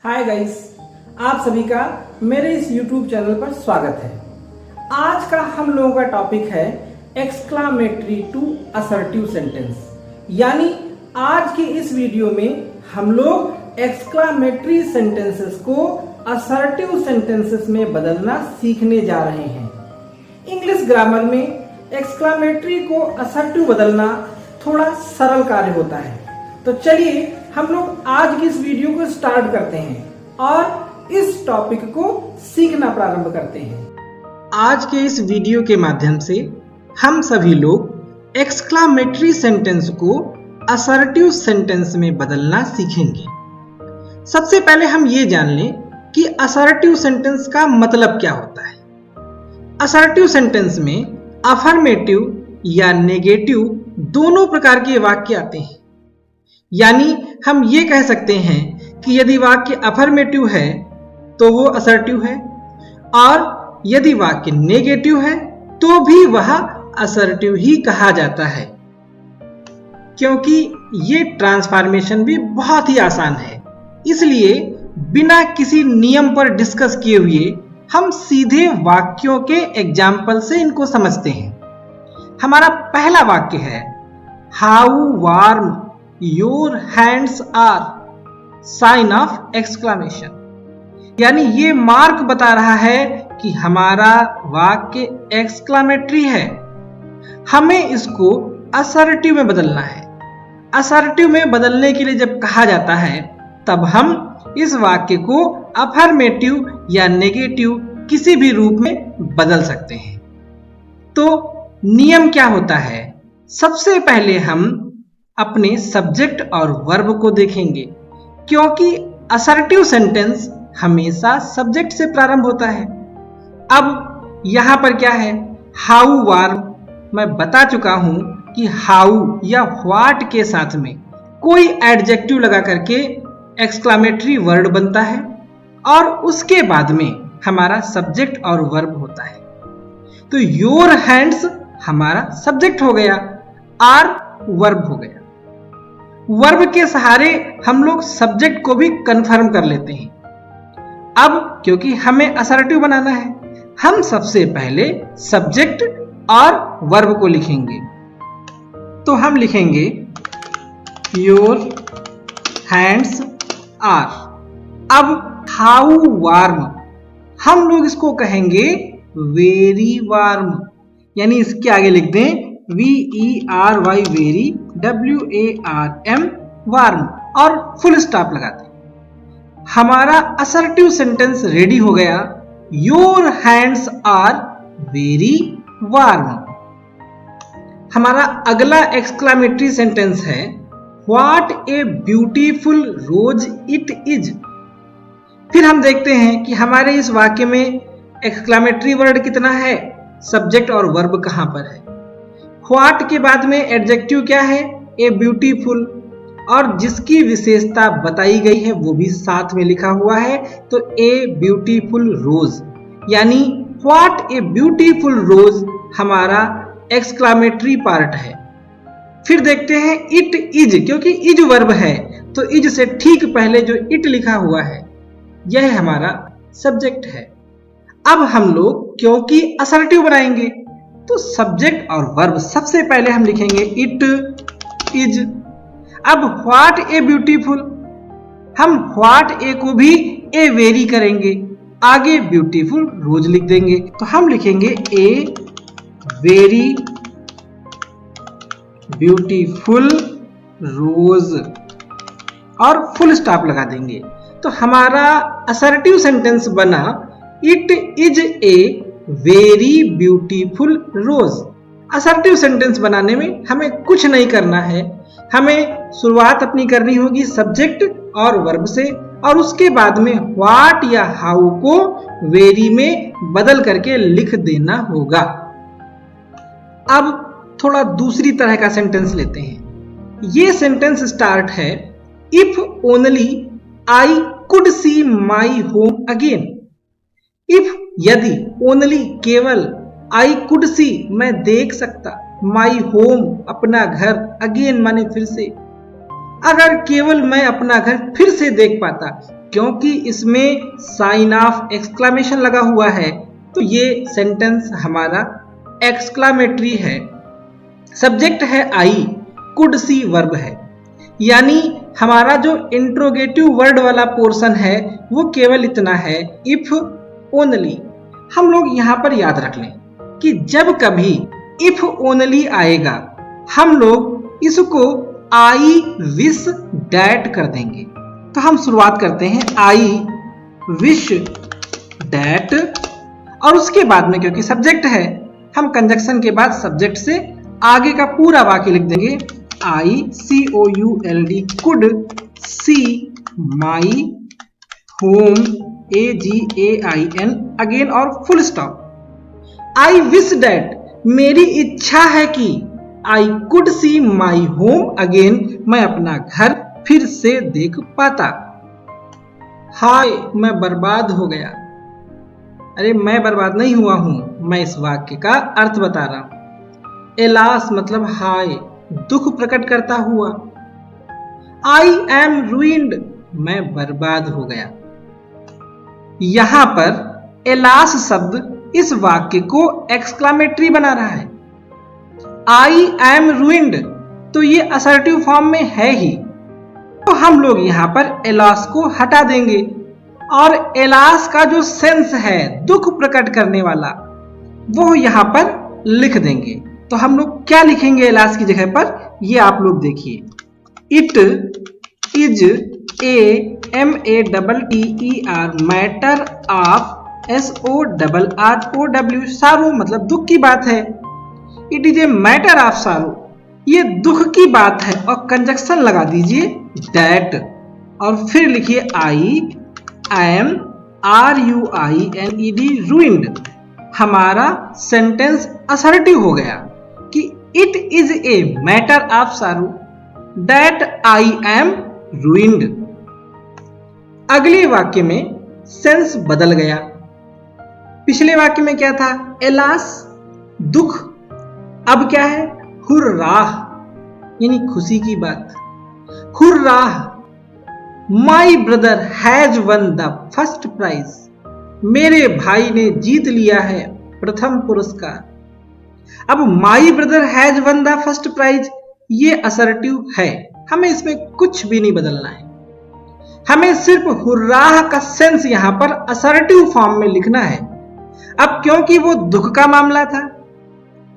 Hi guys, आप सभी का मेरे इस YouTube चैनल पर स्वागत है। आज का हम लोगों का टॉपिक है एक्सक्लामेटरी टू असर्टिव सेंटेंस। यानी आज की इस वीडियो में हम लोग एक्सक्लामेटरी सेंटेंसेस को असर्टिव सेंटेंसेस में बदलना सीखने जा रहे हैं। इंग्लिश ग्रामर में एक्सक्लामेटरी को असर्टिव बदलना थोड़ा सरल कार्य होता है। तो चलिए हम लोग आज की इस वीडियो को स्टार्ट करते हैं और इस टॉपिक को सीखना प्रारंभ करते हैं। आज के इस वीडियो के माध्यम से हम सभी लोग एक्सक्लामेटरी सेंटेंस को असर्टिव सेंटेंस में बदलना सीखेंगे। सबसे पहले हम ये जान लें कि असर्टिव सेंटेंस का मतलब क्या होता है। असर्टिव सेंटेंस में अफर्मेटिव या नेगेटिव दोनों प्रकार के वाक्य आते हैं। यानी हम ये कह सकते हैं कि यदि वाक्य अफर्मेटिव है तो वो असर्टिव है, और यदि वाक्य नेगेटिव है तो भी वह असर्टिव ही कहा जाता है, क्योंकि ये ट्रांसफॉर्मेशन भी बहुत ही आसान है। इसलिए बिना किसी नियम पर डिस्कस किए हुए हम सीधे वाक्यों के एग्जाम्पल से इनको समझते हैं। हमारा पहला वाक्य है, how warm your hands are, sign of exclamation. यानी ये मार्क बता रहा है कि हमारा वाक्य एक्सक्लामेटरी है। हमें इसको असर्टिव में बदलना है। असर्टिव में बदलने के लिए जब कहा जाता है तब हम इस वाक्य को अफर्मेटिव या नेगेटिव किसी भी रूप में बदल सकते हैं। तो नियम क्या होता है? सबसे पहले हम अपने सब्जेक्ट और वर्ब को देखेंगे, क्योंकि असर्टिव सेंटेंस हमेशा सब्जेक्ट से प्रारंभ होता है। अब यहां पर क्या है, हाउ वार्म। मैं बता चुका हूं कि हाउ या व्हाट के साथ में कोई एडजेक्टिव लगा करके एक्सक्लामेटरी वर्ड बनता है और उसके बाद में हमारा सब्जेक्ट और वर्ब होता है। तो योर हैंड्स हमारा सब्जेक्ट हो गया, आर वर्ब हो गया। वर्ब के सहारे हम लोग सब्जेक्ट को भी कंफर्म कर लेते हैं। अब क्योंकि हमें असर्टिव बनाना है, हम सबसे पहले सब्जेक्ट और वर्ब को लिखेंगे। तो हम लिखेंगे योर हैंड्स आर। अब हाउ वार्म, हम लोग इसको कहेंगे वेरी वार्म। यानी इसके आगे लिख दें VERY वेरी, WARM वार्म, और फुल स्टॉप लगा दें। हमारा असर्टिव सेंटेंस रेडी हो गया, your hands are very warm. हमारा अगला एक्सक्लामेटरी सेंटेंस है, what a beautiful rose it is. फिर हम देखते हैं कि हमारे इस वाक्य में एक्सक्लामेटरी वर्ड कितना है, सब्जेक्ट और वर्ब कहां पर है। व्हाट के बाद में एडजेक्टिव क्या है, ए ब्यूटीफुल, और जिसकी विशेषता बताई गई है वो भी साथ में लिखा हुआ है। तो ए ब्यूटीफुल रोज, यानी व्हाट ए ब्यूटीफुल रोज हमारा एक्सक्लामेटरी पार्ट है। फिर देखते हैं इट इज, क्योंकि इज वर्ब है तो इज से ठीक पहले जो इट लिखा हुआ है यह हमारा सब्जेक्ट है। अब हम लोग क्योंकि असर्टिव बनाएंगे तो सब्जेक्ट और वर्ब सबसे पहले हम लिखेंगे इट इज। अब व्हाट ए ब्यूटीफुल, हम व्हाट ए को भी ए वेरी करेंगे, आगे ब्यूटीफुल रोज लिख देंगे। तो हम लिखेंगे ए वेरी ब्यूटीफुल रोज और फुल स्टॉप लगा देंगे। तो हमारा असर्टिव सेंटेंस बना, it is a very beautiful rose. Assertive sentence बनाने में हमें कुछ नहीं करना है, हमें शुरुआत अपनी करनी होगी सब्जेक्ट और वर्ब से, और उसके बाद में व्हाट या हाउ को वेरी में बदल करके लिख देना होगा। अब थोड़ा दूसरी तरह का सेंटेंस लेते हैं। ये सेंटेंस स्टार्ट है, if only I could see my home again. If यदि, ओनली केवल, आई कुड सी मैं देख सकता, माई होम अपना घर, अगेन माने फिर से। अगर केवल मैं अपना घर फिर से देख पाता, क्योंकि इसमें साइन ऑफ एक्सक्लेमेशन लगा हुआ है तो ये सेंटेंस हमारा एक्सक्लेमेटरी है। सब्जेक्ट है आई, कुड सी वर्ब है, यानी हमारा जो इंट्रोगेटिव वर्ड वाला पोर्शन है वो केवल इतना है, इफ ओनली। हम लोग यहाँ पर याद रख लें कि जब कभी इफ ओनली आएगा हम लोग इसको आई विश डैट कर देंगे। तो हम शुरुआत करते हैं आई विश डैट, और उसके बाद में क्योंकि सब्जेक्ट है हम कंजक्शन के बाद सब्जेक्ट से आगे का पूरा वाक्य लिख देंगे। I COULD could see my home AGAIN again और full stop. I wish that मेरी इच्छा है कि I could see my home again मैं अपना घर फिर से देख पाता। हाय मैं बर्बाद हो गया। अरे मैं बर्बाद नहीं हुआ हूं, मैं इस वाक्य का अर्थ बता रहा हूं। एलास मतलब हाय, दुख प्रकट करता हुआ। आई एम रूइंड मैं बर्बाद हो गया। यहां पर एलास शब्द इस वाक्य को एक्सक्लेमेटरी बना रहा है। आई एम रूइंड तो ये असर्टिव फॉर्म में है ही, तो हम लोग यहां पर एलास को हटा देंगे और एलास का जो सेंस है दुख प्रकट करने वाला वो यहां पर लिख देंगे। तो हम लोग क्या लिखेंगे एलास की जगह पर, ये आप लोग देखिए। It is AMATTER matter of SORROW सारो मतलब दुख की बात है। It is a matter of सारो ये दुख की बात है, और कंजक्शन लगा दीजिए दैट, और फिर लिखिए आई एम RUINED रूइंड। हमारा सेंटेंस असर्टिव हो गया कि it is a matter of सारो दैट आई एम रूइंड। अगले वाक्य में सेंस बदल गया। पिछले वाक्य में क्या था, एलास दुख, अब क्या है हुर्राह यानी खुशी की बात। Hurrah my brother has won the first prize मेरे भाई ने जीत लिया है प्रथम पुरस्कार। अब my brother has won the first prize ये असर्टिव है, हमें इसमें कुछ भी नहीं बदलना है, हमें सिर्फ हुर्राह का सेंस यहां पर असर्टिव फॉर्म में लिखना है। अब क्योंकि वो दुख का मामला था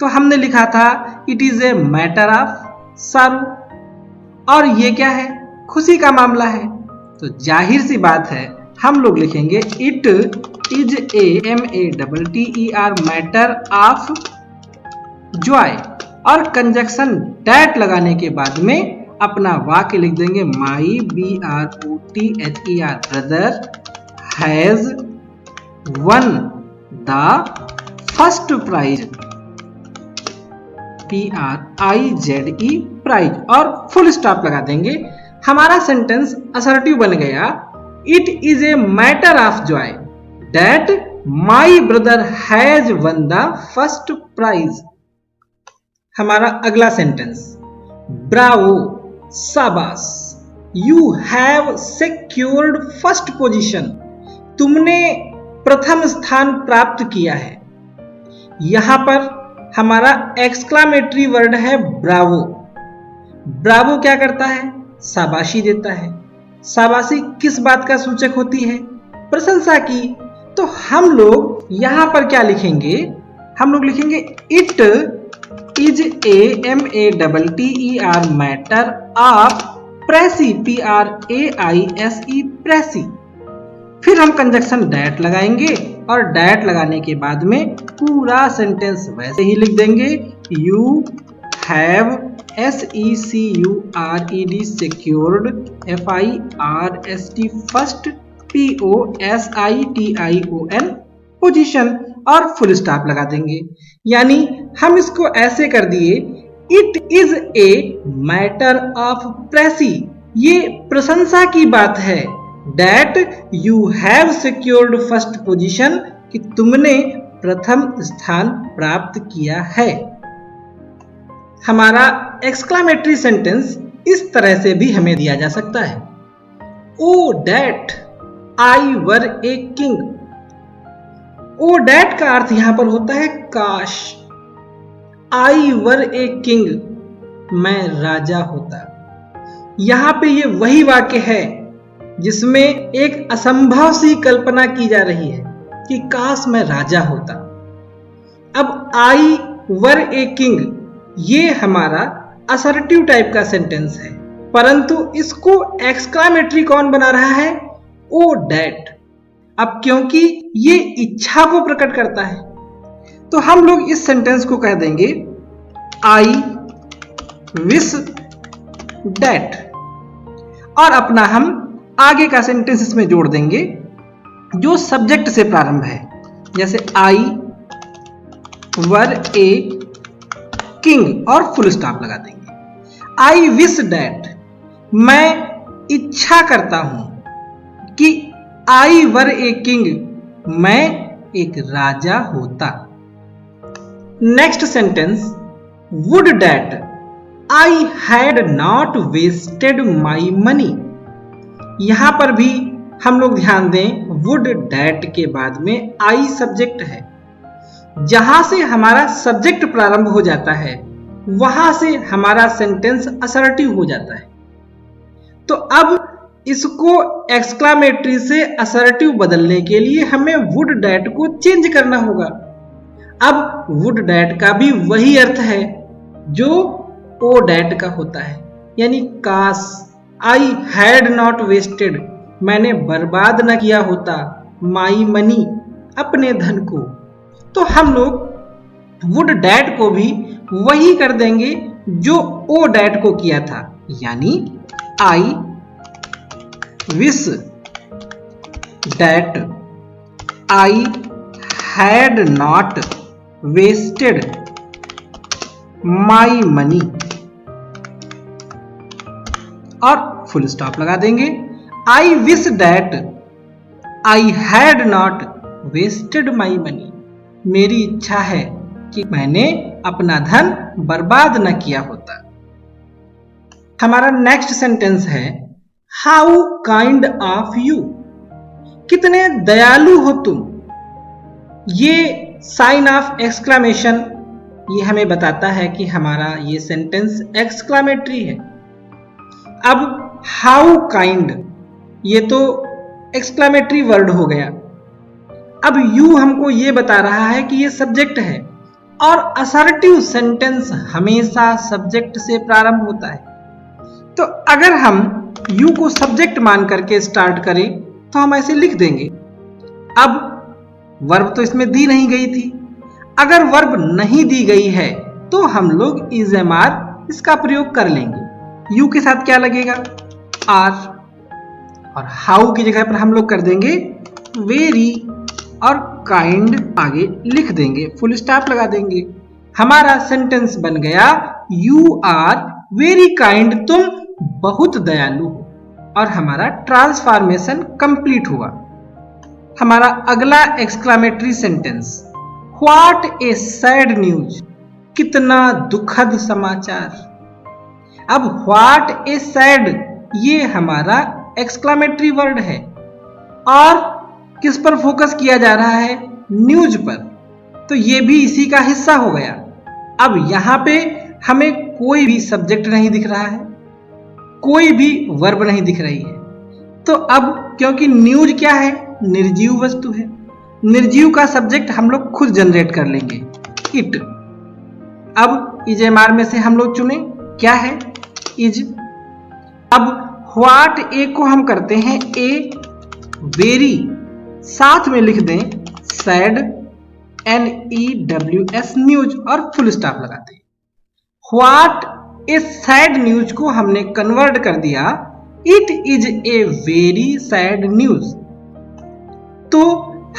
तो हमने लिखा था it is a matter of सारो, और ये क्या है खुशी का मामला है, तो जाहिर सी बात है हम लोग लिखेंगे it is AMATTER matter of joy, और कंजक्शन डैट लगाने के बाद में अपना वाक्य लिख देंगे my BROTHER brother has won the first prize PRIZE prize, और फुल स्टॉप लगा देंगे। हमारा सेंटेंस असर्टिव बन गया। It is a matter of joy that my brother has won the first prize. हमारा अगला सेंटेंस, ब्रावो शाबाश you have secured first position तुमने प्रथम स्थान प्राप्त किया है। यहां पर हमारा एक्सक्लेमेटरी वर्ड है ब्रावो। ब्रावो क्या करता है, शाबाशी देता है। शाबाशी किस बात का सूचक होती है, प्रशंसा की। तो हम लोग यहां पर क्या लिखेंगे, हम लोग लिखेंगे it is AMATTER matter of praise PRAISE praise. फिर हम कंजक्शन डैट लगाएंगे और डैट लगाने के बाद में पूरा सेंटेंस वैसे ही लिख देंगे। You have SECURED secured FIRST first POSITION position, और फुल स्टॉप लगा देंगे। यानी हम इसको ऐसे कर दिए, it is a matter of praise ये प्रशंसा की बात है, that you have secured first position कि तुमने प्रथम स्थान प्राप्त किया है। हमारा एक्सक्लेमेटरी सेंटेंस इस तरह से भी हमें दिया जा सकता है, O that I were a king. O that का अर्थ यहां पर होता है काश। आई वर ए किंग, मैं राजा होता। यहां पे ये वही वाक्य है जिसमें एक असंभव सी कल्पना की जा रही है कि काश मैं राजा होता। अब आई वर ए किंग ये हमारा असर्टिव टाइप का सेंटेंस है, परंतु इसको एक्सक्लामेटरी कौन बना रहा है? ओ डैट। अब क्योंकि ये इच्छा को प्रकट करता है तो हम लोग इस सेंटेंस को कह देंगे आई विश डैट, और अपना हम आगे का सेंटेंस इसमें जोड़ देंगे जो सब्जेक्ट से प्रारंभ है, जैसे आई वर ए किंग और फुल स्टॉप लगा देंगे। आई विश डैट, मैं इच्छा करता हूं कि आई वर ए किंग, मैं एक राजा होता। Next sentence, would that I had not wasted my money. यहां पर भी हम लोग ध्यान दें, वुड डैट के बाद में आई सब्जेक्ट है। जहां से हमारा सब्जेक्ट प्रारंभ हो जाता है वहां से हमारा सेंटेंस असर्टिव हो जाता है। तो अब इसको एक्सक्लामेटरी से असर्टिव बदलने के लिए हमें वुड डैट को चेंज करना होगा। अब वुड डैट का भी वही अर्थ है जो ओ डैट का होता है, यानी काश। आई हैड नॉट वेस्टेड, मैंने बर्बाद न किया होता, माई मनी, अपने धन को। तो हम लोग वुड डैट को भी वही कर देंगे जो ओ डैट को किया था, यानी I wish that I had not wasted my money, और फुल स्टॉप लगा देंगे। I wish that I had not wasted my money, मेरी इच्छा है कि मैंने अपना धन बर्बाद न किया होता। हमारा नेक्स्ट सेंटेंस है हाउ काइंड ऑफ यू, कितने दयालु हो तुम। ये साइन ऑफ एक्सक्लामेशन ये हमें बताता है कि हमारा ये सेंटेंस एक्सक्लामेटरी है। अब हाउ काइंड ये तो एक्सक्लामेटरी वर्ड हो गया। अब यू हमको ये बता रहा है कि ये सब्जेक्ट है और असर्टिव सेंटेंस हमेशा सब्जेक्ट से प्रारंभ होता है। तो अगर हम यू को सब्जेक्ट मान करके स्टार्ट करें तो हम ऐसे लिख देंगे। अब वर्ब तो इसमें दी नहीं गई थी, अगर वर्ब नहीं दी गई है तो हम लोग इज एम आर इसका प्रयोग कर लेंगे। यू के साथ क्या लगेगा? आर, और हाउ की जगह पर हम लोग कर देंगे वेरी और काइंड आगे लिख देंगे, फुल स्टॉप लगा देंगे। हमारा सेंटेंस बन गया यू आर वेरी काइंड, तुम बहुत दयालु हो, और हमारा ट्रांसफॉर्मेशन कंप्लीट हुआ। हमारा अगला exclamatory sentence, what A sad news, कितना दुखद समाचार। अब व्हाट ए सैड ये हमारा एक्सक्लामेटरी वर्ड है और किस पर फोकस किया जा रहा है? न्यूज पर, तो ये भी इसी का हिस्सा हो गया। अब यहां पे हमें कोई भी सब्जेक्ट नहीं दिख रहा है, कोई भी वर्ब नहीं दिख रही है। तो अब क्योंकि न्यूज क्या है? निर्जीव वस्तु है, निर्जीव का सब्जेक्ट हम लोग खुद जनरेट कर लेंगे, इट। अब इज एम आर में से हम लोग चुने, क्या है? इज। अब व्हाट ए को हम करते हैं ए वेरी, साथ में लिख दें सैड NEWS न्यूज और फुल स्टॉप लगाते हैं। व्हाट ए सैड न्यूज को हमने कन्वर्ट कर दिया it is a very sad news. तो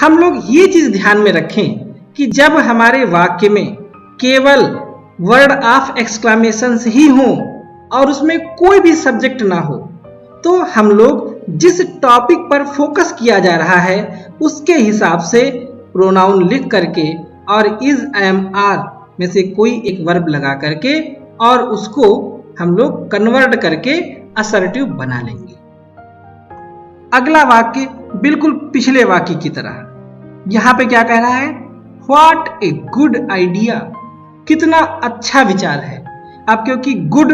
हम लोग ये चीज ध्यान में रखें कि जब हमारे वाक्य में केवल वर्ड ऑफ एक्सक्लामेशन ही हो और उसमें कोई भी सब्जेक्ट ना हो, तो हम लोग जिस टॉपिक पर फोकस किया जा रहा है उसके हिसाब से प्रोनाउन लिख करके और इज एम आर में से कोई एक वर्ब लगा करके और उसको हम लोग कन्वर्ट करके असर्टिव बना लेंगे। अगला वाक्य बिल्कुल पिछले वाक्य की तरह। यहाँ पे क्या कह रहा है? व्हाट ए गुड आइडिया, कितना अच्छा विचार है। अब क्योंकि गुड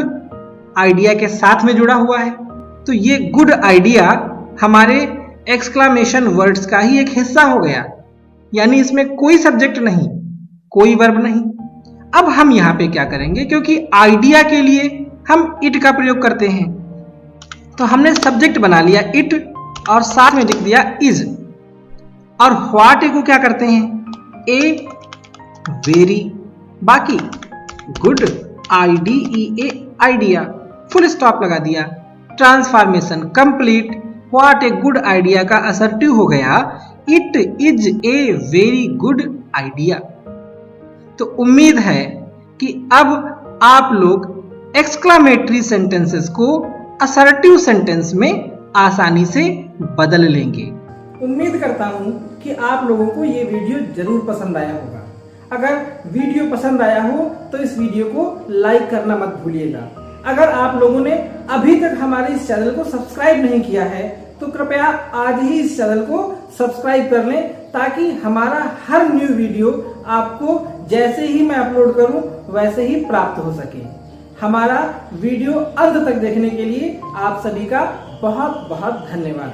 आइडिया के साथ में जुड़ा हुआ है तो ये गुड आइडिया हमारे एक्सक्लामेशन वर्ड्स का ही एक हिस्सा हो गया, यानी इसमें कोई सब्जेक्ट नहीं, कोई वर्ब नहीं। अब हम यहां पे क्या करेंगे, क्योंकि आइडिया के लिए हम इट का प्रयोग करते हैं तो हमने सब्जेक्ट बना लिया इट और साथ में लिख दिया इज। और व्हाट को क्या करते हैं? ए वेरी, बाकी good IDEA idea, full stop लगा दिया। Transformation complete. What a good idea का असर्टिव हो गया it is a very good idea. तो उम्मीद है कि अब आप लोग एक्सक्लामेटरी सेंटेंसेस को असर्टिव सेंटेंस में आसानी से बदल लेंगे। उम्मीद करता हूं कि आप लोगों को ये वीडियो जरूर पसंद आया होगा। अगर वीडियो पसंद आया हो तो इस वीडियो को लाइक करना मत भूलिएगा। अगर आप लोगों ने अभी तक हमारे इस चैनल को सब्सक्राइब नहीं किया है तो कृपया आज ही इस चैनल को सब्सक्राइब कर लें, ताकि हमारा हर न्यू वीडियो आपको जैसे ही मैं अपलोड करूं वैसे ही प्राप्त हो सके। हमारा वीडियो अंत तक देखने के लिए आप सभी का बहुत बहुत धन्यवाद।